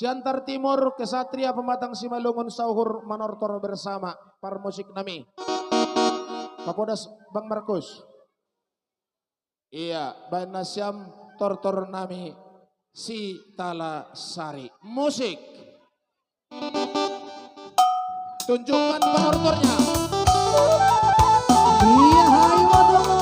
Siantar Timur, Kesatria Pematang Simalungun Sauhur Manortor bersama para musik nami. Papodas Bang Markus. Iya, Banasyam Tortor nami si Tala Sari. Musik. Tunjukkan penortornya. Iya, hai